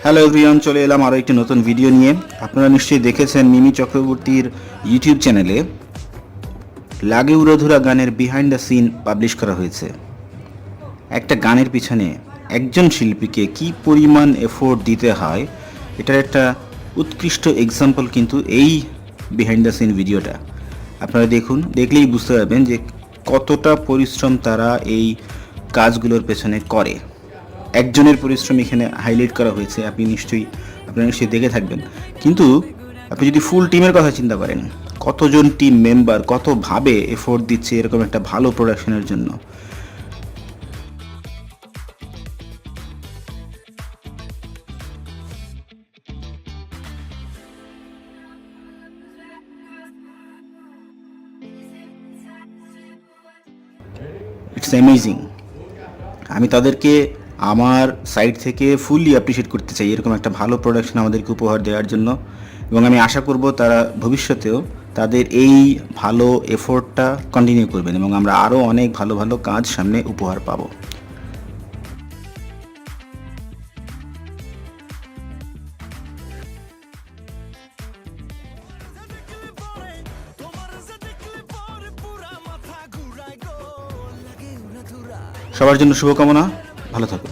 Hello everyone, চলে এলাম আরও একটি নতুন ভিডিও নিয়ে। আপনারা নিশ্চয়ই দেখেছেন মিমি চক্রবর্তীর ইউটিউব চ্যানেলে লাগে উড়াধুরা গানের বিহাইন্ড দ্য সিন পাবলিশ করা হয়েছে। একটা গানের পিছনে একজন শিল্পীকে কি পরিমাণ এফোর্ট দিতে হয় এটার একটা উৎকৃষ্ট এক্সাম্পল কিন্তু এই বিহাইন্ড দ্য সিন ভিডিওটা। আপনারা দেখুন, দেখলেই বুঝতে পারবেন যে কতটা পরিশ্রম তারা এই কাজগুলোর পেছনে করে। একজনের পরিশ্রম এখানে হাইলাইট করা হয়েছে, আপনারা নিশ্চয়ই দেখে থাকবেন। কিন্তু আপনি যদি ফুল টিমের কথা চিন্তা করেন, কতজন টিম মেম্বার কতভাবে এফোর্ট দিচ্ছে এরকম একটা ভালো প্রোডাকশনের জন্য। It's amazing. আমি তাদেরকে আমার সাইড থেকে ফুললি অ্যাপ্রিসিয়েট করতে চাই এরকম একটা ভালো প্রোডাকশন আমাদেরকে উপহার দেওয়ার জন্য। এবং আমি আশা করব তারা ভবিষ্যতেও তাদের এই ভালো এফোর্টটা কন্টিনিউ করবেন এবং আমরা আরও অনেক ভালো ভালো কাজ সামনে উপহার পাবো। সবার জন্য শুভকামনা, ভালো থাকুন।